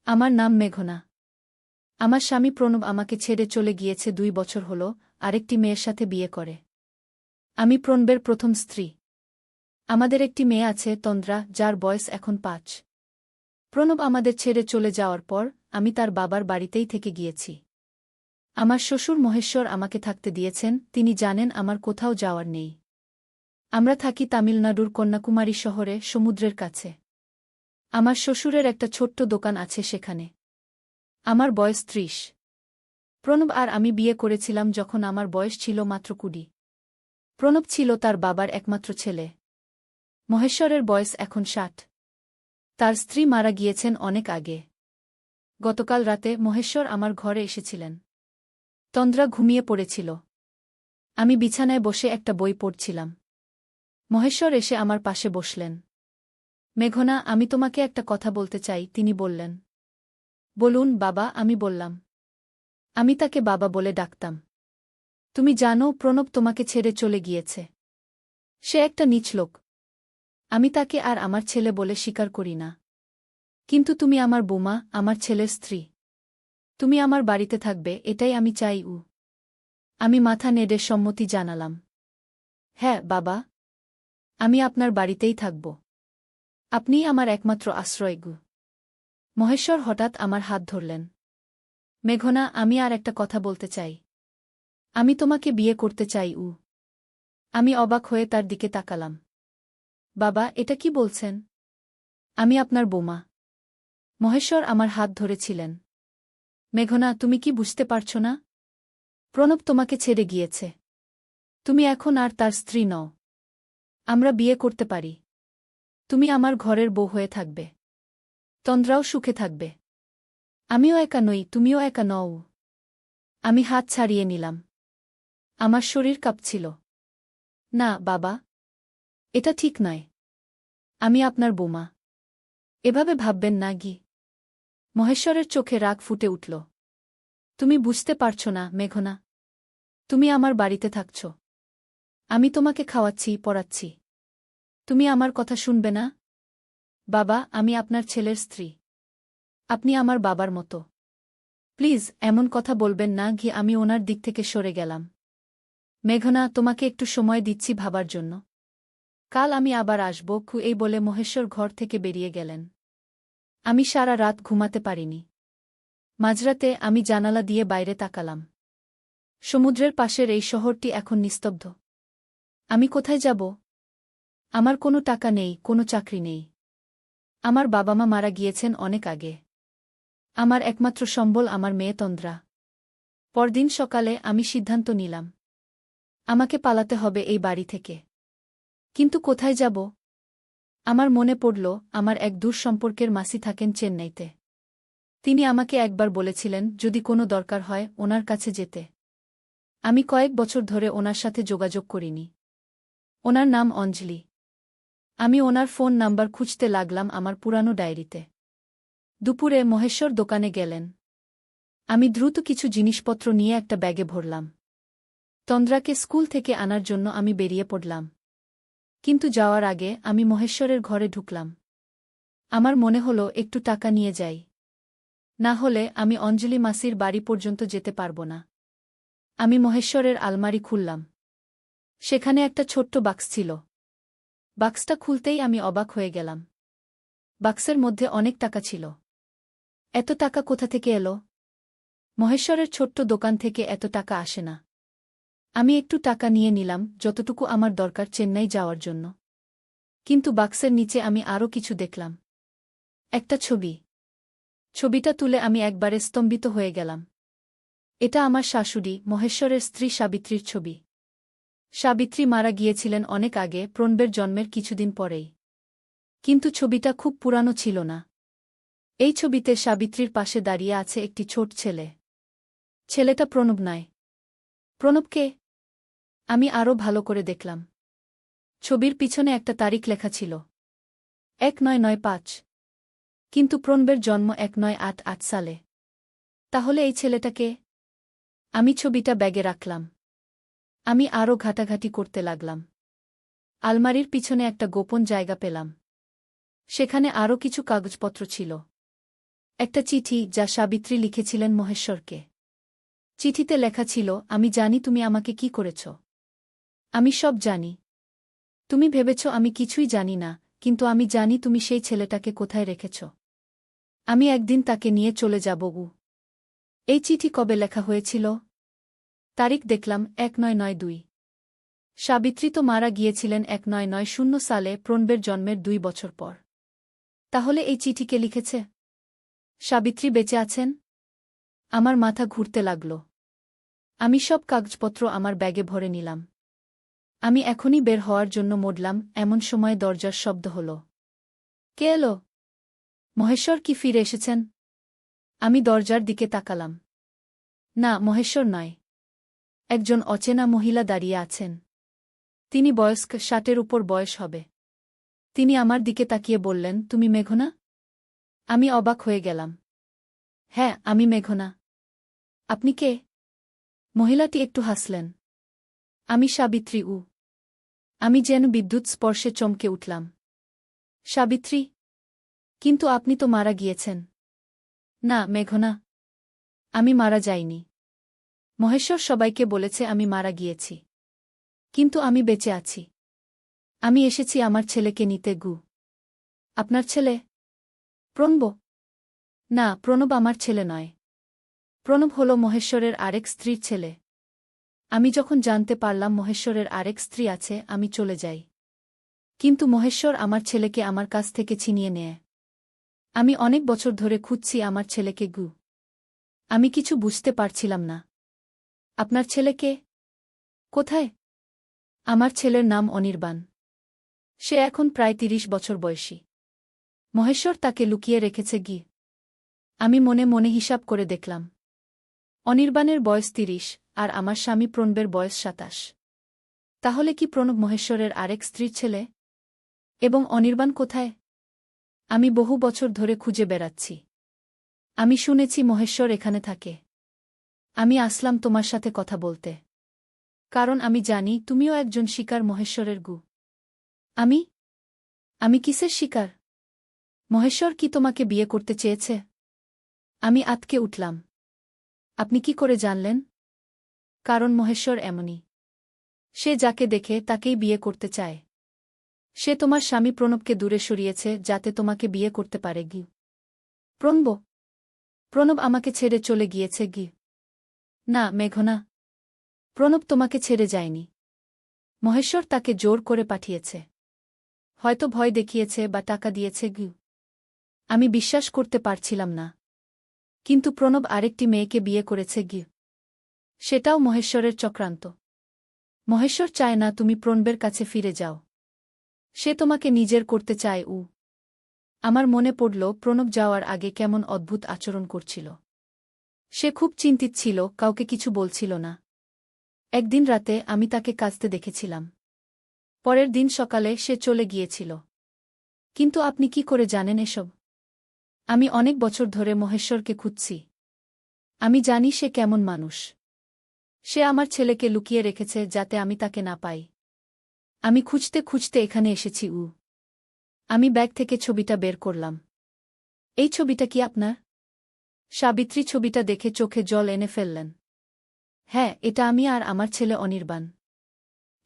আমার নাম মেঘনা। আমার স্বামী প্রণব আমাকে ছেড়ে চলে গিয়েছে 2 বছর হল, আরেকটি মেয়ের সাথে বিয়ে করে। আমি প্রণবের প্রথম স্ত্রী। আমাদের একটি মেয়ে আছে, তন্দ্রা, যার বয়স এখন 5। প্রণব আমাদের ছেড়ে চলে যাওয়ার পর আমি তার বাবার বাড়িতেই থেকে গিয়েছি। আমার শ্বশুর মহেশ্বর আমাকে থাকতে দিয়েছেন, তিনি জানেন আমার কোথাও যাওয়ার নেই। আমরা থাকি তামিলনাড়ুর কন্যাকুমারী শহরে, সমুদ্রের কাছে। আমার শ্বশুরের একটা ছোট্ট দোকান আছে সেখানে। আমার বয়স 30। প্রণব আর আমি বিয়ে করেছিলাম যখন আমার বয়স ছিল মাত্র 20। প্রণব ছিল তার বাবার একমাত্র ছেলে। মহেশ্বরের বয়স এখন 60। তার স্ত্রী মারা গিয়েছেন অনেক আগে। গতকাল রাতে মহেশ্বর আমার ঘরে এসেছিলেন। তন্দ্রা ঘুমিয়ে পড়েছিল। আমি বিছানায় বসে একটা বই পড়ছিলাম। মহেশ্বর এসে আমার পাশে বসলেন। মেঘনা, আমি তোমাকে একটা কথা বলতে চাই, তিনি বললেন। বলুন বাবা, আমি বললাম। আমি তাকে বাবা বলে ডাকতাম। তুমি জানো, প্রণব তোমাকে ছেড়ে চলে গিয়েছে। সে একটা নীচ লোক। আমি তাকে আর আমার ছেলে বলে স্বীকার করি না। কিন্তু তুমি আমার বৌমা, আমার ছেলের স্ত্রী। তুমি আমার বাড়িতে থাকবে, এটাই আমি চাই। আমি মাথা নেড়ে সম্মতি জানালাম। হ্যাঁ বাবা, আমি আপনার বাড়িতেই থাকব। আপনিই আমার একমাত্র আশ্রয়। মহেশ্বর হঠাৎ আমার হাত ধরলেন। মেঘনা, আমি আর একটা কথা বলতে চাই। আমি তোমাকে বিয়ে করতে চাই। আমি অবাক হয়ে তার দিকে তাকালাম। বাবা, এটা কি বলছেন? আমি আপনার বৌমা। মহেশ্বর আমার হাত ধরেছিলেন। মেঘনা, তুমি কি বুঝতে পারছ না? প্রণব তোমাকে ছেড়ে গিয়েছে। তুমি এখন আর তার স্ত্রী নও। আমরা বিয়ে করতে পারি। তুমি আমার ঘরের বউ হয়ে থাকবে। তন্দ্রাও সুখে থাকবে। আমিও একা নই, তুমিও একা নও। আমি হাত ছাড়িয়ে নিলাম। আমার শরীর কাঁপছিল। না বাবা, এটা ঠিক নয়। আমি আপনার বৌমা। এভাবে ভাববেন না। মহেশ্বরের চোখে রাগ ফুটে উঠল। তুমি বুঝতে পারছ না মেঘনা। তুমি আমার বাড়িতে থাকছ। আমি তোমাকে খাওয়াচ্ছি, পড়াচ্ছি। তুমি আমার কথা শুনবে না? বাবা, আমি আপনার ছেলের স্ত্রী। আপনি আমার বাবার মতো। প্লিজ এমন কথা বলবেন না। আমি ওনার দিক থেকে সরে গেলাম। মেঘনা, তোমাকে একটু সময় দিচ্ছি ভাবার জন্য। কাল আমি আবার আসব। এই বলে মহেশ্বর ঘর থেকে বেরিয়ে গেলেন। আমি সারা রাত ঘুমাতে পারিনি। মাঝরাতে আমি জানালা দিয়ে বাইরে তাকালাম। সমুদ্রের পাশের এই শহরটি এখন নিস্তব্ধ। আমি কোথায় যাব? আমার কোনো টাকা নেই, কোনো চাকরি নেই। আমার বাবা মা মারা গিয়েছেন অনেক আগে। আমার একমাত্র সম্বল আমার মেয়ে তন্দ্রা। পরদিন সকালে আমি সিদ্ধান্ত নিলাম। আমাকে পালাতে হবে এই বাড়ি থেকে। কিন্তু কোথায় যাব? আমার মনে পড়ল, আমার এক দূর সম্পর্কের মাসি থাকেন চেন্নাইতে। তিনি আমাকে একবার বলেছিলেন যদি কোনো দরকার হয় ওনার কাছে যেতে। আমি কয়েক বছর ধরে ওনার সাথে যোগাযোগ করিনি। ওনার নাম অঞ্জলি। আমি ওনার ফোন নাম্বার খুঁজতে লাগলাম আমার পুরানো ডায়েরিতে। দুপুরে মহেশ্বর দোকানে গেলেন। আমি দ্রুত কিছু জিনিসপত্র নিয়ে একটা ব্যাগে ভরলাম। তন্দ্রাকে স্কুল থেকে আনার জন্য আমি বেরিয়ে পড়লাম। কিন্তু যাওয়ার আগে আমি মহেশ্বরের ঘরে ঢুকলাম। আমার মনে হলো একটু টাকা নিয়ে যাই। না হলে আমি অঞ্জলি মাসির বাড়ি পর্যন্ত যেতে পারব না। আমি মহেশ্বরের আলমারি খুললাম। সেখানে একটা ছোট্ট বাক্স ছিল। বাক্সটা খুলতেই আমি অবাক হয়ে গেলাম। বাক্সের মধ্যে অনেক টাকা ছিল। এত টাকা কোথা থেকে এলো? মহেশ্বরের ছোট্ট দোকান থেকে এত টাকা আসে না। আমি একটু টাকা নিয়ে নিলাম, যতটুকু আমার দরকার চেন্নাই যাওয়ার জন্য। কিন্তু বাক্সের নিচে আমি আরও কিছু দেখলাম। একটা ছবি। ছবিটা তুলে আমি একবারে স্তম্ভিত হয়ে গেলাম। এটা আমার শাশুড়ি, মহেশ্বরের স্ত্রী সাবিত্রীর ছবি। সাবিত্রী মারা গিয়েছিলেন অনেক আগে, প্রণবের জন্মের কিছুদিন পরেই। কিন্তু ছবিটা খুব পুরানো ছিল না। এই ছবিতে সাবিত্রীর পাশে দাঁড়িয়ে আছে একটি ছোট ছেলে। ছেলেটা প্রণব নয়। প্রণব কে? আমি আরও ভালো করে দেখলাম। ছবির পিছনে একটা তারিখ লেখা ছিল, 1995। কিন্তু প্রণবের জন্ম 1988 সালে। তাহলে এই ছেলেটা কে? আমি ছবিটা ব্যাগে রাখলাম। আমি আরও ঘাটাঘাটি করতে লাগলাম। আলমারির পিছনে একটা গোপন জায়গা পেলাম। সেখানে আরও কিছু কাগজপত্র ছিল। একটা চিঠি যা সাবিত্রী লিখেছিলেন মহেশ্বরকে। চিঠিতে লেখা ছিল, আমি জানি তুমি আমাকে কি করেছ। আমি সব জানি। তুমি ভেবেছ আমি কিছুই জানি না, কিন্তু আমি জানি তুমি সেই ছেলেটাকে কোথায় রেখেছ। আমি একদিন তাকে নিয়ে চলে যাব। এই চিঠি কবে লেখা হয়েছিল? তারিখ দেখলাম 1992। সাবিত্রী তো মারা গিয়েছিলেন 1990 সালে প্রণবের জন্মের 2 বছর পর। তাহলে এই চিঠি কে লিখেছে? সাবিত্রী বেঁচে আছেন? আমার মাথা ঘুরতে লাগল। আমি সব কাগজপত্র আমার ব্যাগে ভরে নিলাম। আমি এখনই বের হওয়ার জন্য মোড়লাম, এমন সময় দরজার শব্দ হল। কে এলো? মহেশ্বর কি ফিরে এসেছেন? আমি দরজার দিকে তাকালাম। না, মহেশ্বর নয়। একজন অচেনা মহিলা দাঁড়িয়ে আছেন। তিনি বয়স্ক, 60-এর উপর বয়স হবে। তিনি আমার দিকে তাকিয়ে বললেন, তুমি মেঘনা? আমি অবাক হয়ে গেলাম। হ্যাঁ, আমি মেঘনা। আপনি কে? মহিলাটি একটু হাসলেন। আমি সাবিত্রী। আমি যেন বিদ্যুৎ স্পর্শে চমকে উঠলাম। সাবিত্রী? কিন্তু আপনি তো মারা গিয়েছেন। না মেঘনা, আমি মারা যাইনি। মহেশ্বর সবাইকে বলেছে আমি মারা গিয়েছি। কিন্তু আমি বেঁচে আছি। আমি এসেছি আমার ছেলেকে নিতে। আপনার ছেলে? প্রণব? না, প্রণব আমার ছেলে নয়। প্রণব হল মহেশ্বরের আরেক স্ত্রীর ছেলে। আমি যখন জানতে পারলাম মহেশ্বরের আরেক স্ত্রী আছে, আমি চলে যাই। কিন্তু মহেশ্বর আমার ছেলেকে আমার কাছ থেকে ছিনিয়ে নেয়। আমি অনেক বছর ধরে খুঁজছি আমার ছেলেকে। আমি কিছু বুঝতে পারছিলাম না। আপনার ছেলেকে? কোথায়? আমার ছেলের নাম অনির্বাণ। সে এখন প্রায় 30 বছর বয়সী। মহেশ্বর তাকে লুকিয়ে রেখেছে। আমি মনে মনে হিসাব করে দেখলাম। অনির্বাণের বয়স 30, আর আমার স্বামী প্রণবের বয়স 27। তাহলে কি প্রণব মহেশ্বরের আরেক স্ত্রীর ছেলে? এবং অনির্বাণ কোথায়? আমি বহু বছর ধরে খুঁজে বেড়াচ্ছি। আমি শুনেছি মহেশ্বর এখানে থাকে। আমি আসলাম তোমার সাথে কথা বলতে। কারণ আমি জানি তুমিও একজন শিকার মহেশ্বরের। আমি? আমি কিসের শিকার? মহেশ্বর কি তোমাকে বিয়ে করতে চেয়েছে? আমি আঁতকে উঠলাম। আপনি কি করে জানলেন? কারণ মহেশ্বর এমনই। সে যাকে দেখে তাকেই বিয়ে করতে চায়। সে তোমার স্বামী প্রণবকে দূরে সরিয়েছে যাতে তোমাকে বিয়ে করতে পারে। প্রণব? প্রণব আমাকে ছেড়ে চলে গিয়েছে। না মেঘনা, প্রণব তোমাকে ছেড়ে যায়নি। মহেশ্বর তাকে জোর করে পাঠিয়েছে। হয়তো ভয় দেখিয়েছে বা টাকা দিয়েছে। আমি বিশ্বাস করতে পারছিলাম না। কিন্তু প্রণব আরেকটি মেয়েকে বিয়ে করেছে। সেটাও মহেশ্বরের চক্রান্ত। মহেশ্বর চায় না তুমি প্রণবের কাছে ফিরে যাও। সে তোমাকে নিজের করতে চায়। আমার মনে পড়ল প্রণব যাওয়ার আগে কেমন অদ্ভুত আচরণ করছিল। সে খুব চিন্তিত ছিল, কাউকে কিছু বলছিল না। একদিন রাতে আমি তাকে কাঁদতে দেখেছিলাম। পরের দিন সকালে সে চলে গিয়েছিল। কিন্তু আপনি কি করে জানেন এসব? আমি অনেক বছর ধরে মহেশ্বরকে খুঁজছি। আমি জানি সে কেমন মানুষ। সে আমার ছেলেকে লুকিয়ে রেখেছে যাতে আমি তাকে না পাই। আমি খুঁজতে খুঁজতে এখানে এসেছি। আমি ব্যাগ থেকে ছবিটা বের করলাম। এই ছবিটা কি আপনার? সাবিত্রী ছবিটা দেখে চোখে জল এনে ফেললেন। হ্যাঁ, এটা আমি আর আমার ছেলে অনির্বাণ।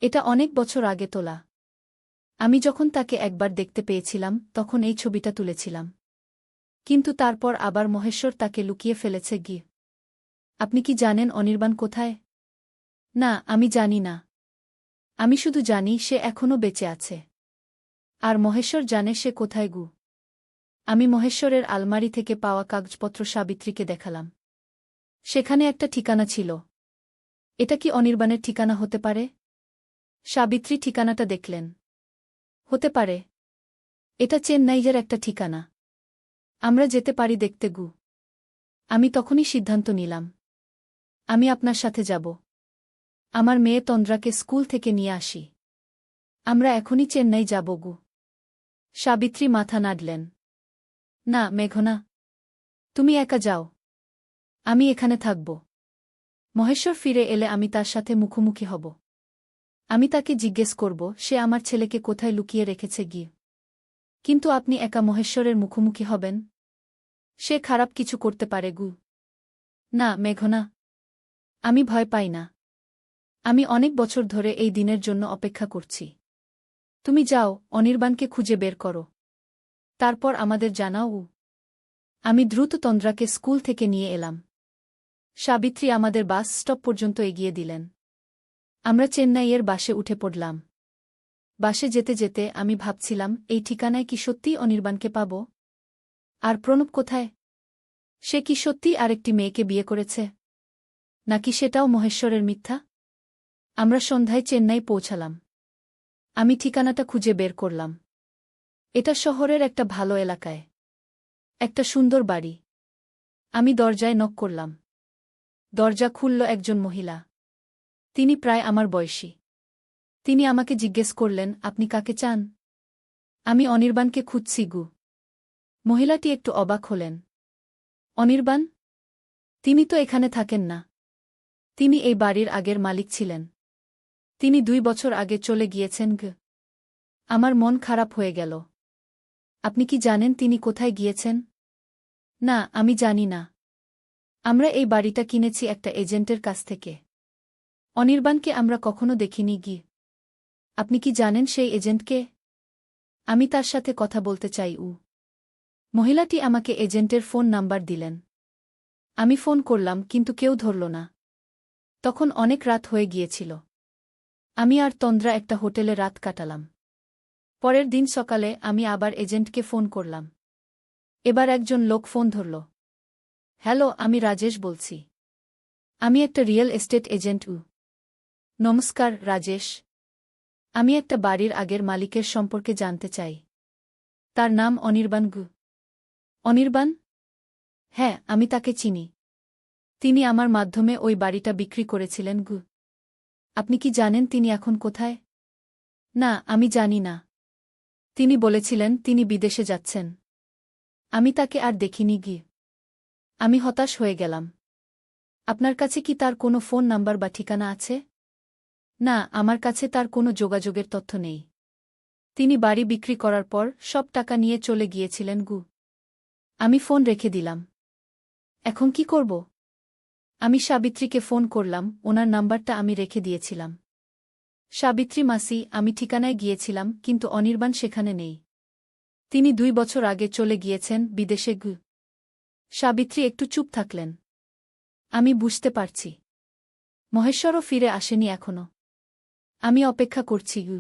এটা অনেক বছর আগে তোলা। আমি যখন তাকে একবার দেখতে পেয়েছিলাম তখন এই ছবিটা তুলেছিলাম। কিন্তু তারপর আবার মহেশ্বর তাকে লুকিয়ে ফেলেছে। আপনি কি জানেন অনির্বাণ কোথায়? না, আমি জানি না। আমি শুধু জানি সে এখনও বেঁচে আছে। আর মহেশ্বর জানে সে কোথায়। আমি মহেশ্বরের আলমারি থেকে পাওয়া কাগজপত্র সাবিত্রীকে দেখালাম। সেখানে একটা ঠিকানা ছিল। এটা কি অনির্বাণের ঠিকানা হতে পারে? সাবিত্রী ঠিকানাটা দেখলেন। হতে পারে। এটা চেন্নাইয়ের একটা ঠিকানা। আমরা যেতে পারি দেখতে। আমি তখনই সিদ্ধান্ত নিলাম। আমি আপনার সাথে যাব। আমার মেয়ে তন্দ্রাকে স্কুল থেকে নিয়ে আসি। আমরা এখনই চেন্নাই যাব। সাবিত্রী মাথা নাড়লেন। না মেঘনা, তুমি একা যাও। আমি এখানে থাকব। মহেশ্বর ফিরে এলে আমি তার সাথে মুখোমুখি হব। আমি তাকে জিজ্ঞেস করব সে আমার ছেলেকে কোথায় লুকিয়ে রেখেছে। কিন্তু আপনি একা মহেশ্বরের মুখোমুখি হবেন? সে খারাপ কিছু করতে পারে গু। না মেঘনা, আমি ভয় পাই না। আমি অনেক বছর ধরে এই দিনের জন্য অপেক্ষা করছি। তুমি যাও, অনির্বাণকে খুঁজে বের করো। তারপর আমাদের জানাও। আমি দ্রুত তন্দ্রাকে স্কুল থেকে নিয়ে এলাম। সাবিত্রী আমাদের বাস স্টপ পর্যন্ত এগিয়ে দিলেন। আমরা চেন্নাইয়ের বাসে উঠে পড়লাম। বাসে যেতে যেতে আমি ভাবছিলাম, এই ঠিকানায় কি সত্যিই অনির্বাণকে পাব? আর প্রণব কোথায়? সে কি সত্যিই আরেকটি মেয়েকে বিয়ে করেছে? নাকি সেটাও মহেশ্বরের মিথ্যা? আমরা সন্ধ্যায় চেন্নাই পৌঁছালাম। আমি ঠিকানাটা খুঁজে বের করলাম। এটা শহরের একটা ভালো এলাকায়। একটা সুন্দর বাড়ি। আমি দরজায় নক করলাম। দরজা খুলল একজন মহিলা। তিনি প্রায় আমার বয়সী। তিনি আমাকে জিজ্ঞেস করলেন, আপনি কাকে চান? আমি অনির্বাণকে খুঁজছি গু। মহিলাটি একটু অবাক হলেন। অনির্বাণ? তিনি তো এখানে থাকেন না। তিনি এই বাড়ির আগের মালিক ছিলেন। তিনি 2 বছর আগে চলে গিয়েছেন গ। আমার মন খারাপ হয়ে গেল। আপনি কি জানেন তিনি কোথায় গিয়েছেন? না, আমি জানি না। আমরা এই বাড়িটা কিনেছি একটা এজেন্টের কাছ থেকে। অনির্বাণকে আমরা কখনো দেখিনি গি। আপনি কি জানেন সেই এজেন্টকে? আমি তার সাথে কথা বলতে চাই। মহিলাটি আমাকে এজেন্টের ফোন নাম্বার দিলেন। আমি ফোন করলাম, কিন্তু কেউ ধরল না। তখন অনেক রাত হয়ে গিয়েছিল। আমি আর তন্দ্রা একটা হোটেলে রাত কাটালাম। পরের দিন সকালে আমি আবার এজেন্টকে ফোন করলাম। এবার একজন লোক ফোন ধরল। হ্যালো, আমি রাজেশ বলছি। আমি একটা রিয়েল এস্টেট এজেন্ট। নমস্কার রাজেশ। আমি একটা বাড়ির আগের মালিকের সম্পর্কে জানতে চাই। তার নাম অনির্বাণ গু। অনির্বাণ? হ্যাঁ, আমি তাকে চিনি। তিনি আমার মাধ্যমে ওই বাড়িটা বিক্রি করেছিলেন গু। আপনি কি জানেন তিনি এখন কোথায়? না, আমি জানি না। তিনি বলেছিলেন তিনি বিদেশে যাচ্ছেন। আমি তাকে আর দেখিনি গি। আমি হতাশ হয়ে গেলাম। আপনার কাছে কি তার কোনো ফোন নাম্বার বা ঠিকানা আছে? না, আমার কাছে তার কোনো যোগাযোগের তথ্য নেই। তিনি বাড়ি বিক্রি করার পর সব টাকা নিয়ে চলে গিয়েছিলেন গু। আমি ফোন রেখে দিলাম। এখন কি করব? আমি সাবিত্রীকে ফোন করলাম, ওনার নাম্বারটা আমি রেখে দিয়েছিলাম। সাবিত্রী মাসি, আমি ঠিকানায় গিয়েছিলাম, কিন্তু অনির্বাণ সেখানে নেই। তিনি 2 বছর আগে চলে গিয়েছেন বিদেশে গু। সাবিত্রী একটু চুপ থাকলেন। আমি বুঝতে পারছি। মহেশ্বরও ফিরে আসেনি এখনো। আমি অপেক্ষা করছি গু।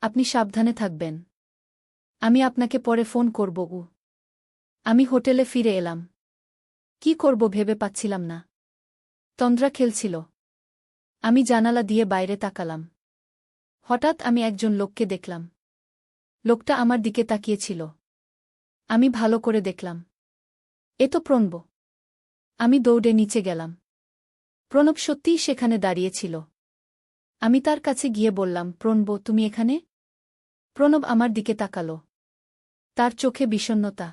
আপনি সাবধানে থাকবেন। আমি আপনাকে পরে ফোন করব গু। আমি হোটেলে ফিরে এলাম। কি করব ভেবে পাচ্ছিলাম না। তন্দ্রা খেলছিল। আমি জানালা দিয়ে বাইরে তাকালাম। হঠাৎ আমি একজন লোককে দেখলাম। লোকটা আমার দিকে তাকিয়েছিল। আমি ভালো করে দেখলাম। এ তো প্রণব। আমি দৌড়ে নিচে গেলাম। প্রণব সত্যিই সেখানে দাঁড়িয়েছিল। আমি তার কাছে গিয়ে বললাম, প্রণব, তুমি এখানে? প্রণব আমার দিকে তাকালো। তার চোখে বিষণ্ণতা।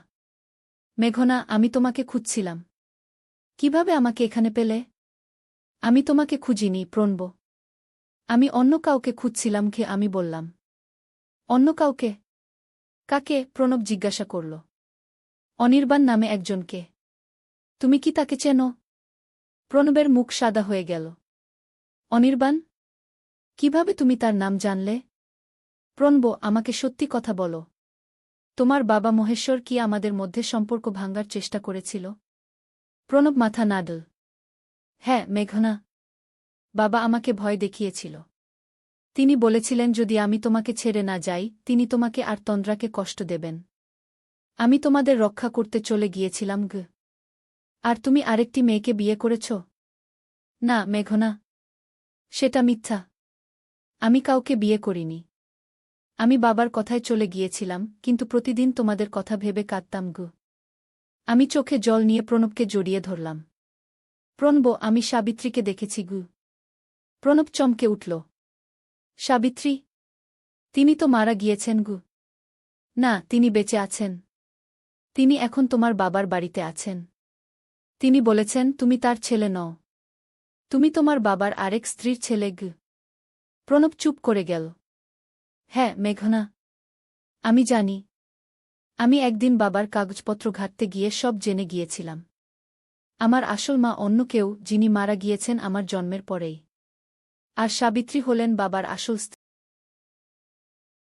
মেঘনা, আমি তোমাকে খুঁজছিলাম। কিভাবে আমাকে এখানে পেলে? আমি তোমাকে খুঁজিনি প্রণব। আমি অন্য কাউকে খুঁজছিলাম কে আমি বললাম। অন্য কাউকে? কাকে? প্রণব জিজ্ঞাসা করল। অনির্বাণ নামে একজনকে। তুমি কি তাকে চেনো? প্রণবের মুখ সাদা হয়ে গেল। অনির্বাণ? কিভাবে তুমি তার নাম জানলে? প্রণব, আমাকে সত্যি কথা বলো। তোমার বাবা মহেশ্বর কি আমাদের মধ্যে সম্পর্ক ভাঙার চেষ্টা করেছিল? প্রণব মাথা নাড়ল। হ্যাঁ মেঘনা। বাবা আমাকে ভয় দেখিয়েছিল। তিনি বলেছিলেন যদি আমি তোমাকে ছেড়ে না যাই, তিনি তোমাকে আর তন্দ্রাকে কষ্ট দেবেন। আমি তোমাদের রক্ষা করতে চলে গিয়েছিলাম গ। আর তুমি আরেকটি মেয়েকে বিয়ে করেছ? না মেঘনা। সেটা মিথ্যা। আমি কাউকে বিয়ে করিনি। আমি বাবার কথায় চলে গিয়েছিলাম, কিন্তু প্রতিদিন তোমাদের কথা ভেবে কাঁদতাম গু। আমি চোখে জল নিয়ে প্রণবকে জড়িয়ে ধরলাম। প্রণব, আমি সাবিত্রীকে দেখেছি গু। প্রণব চমকে উঠল। সাবিত্রী? তিনি তো মারা গিয়েছেন গু। না, তিনি বেঁচে আছেন। তিনি এখন তোমার বাবার বাড়িতে আছেন। তিনি বলেছেন তুমি তার ছেলে নও। তুমি তোমার বাবার আরেক স্ত্রীর ছেলে গু। প্রণব চুপ করে গেল। হ্যাঁ মেঘনা। আমি জানি। আমি একদিন বাবার কাগজপত্র ঘাঁটতে গিয়ে সব জেনে গিয়েছিলাম। আমার আসল মা অন্য কেউ, যিনি মারা গিয়েছেন আমার জন্মের পরেই। আর সাবিত্রী হলেন বাবার আসল স্ত্রী।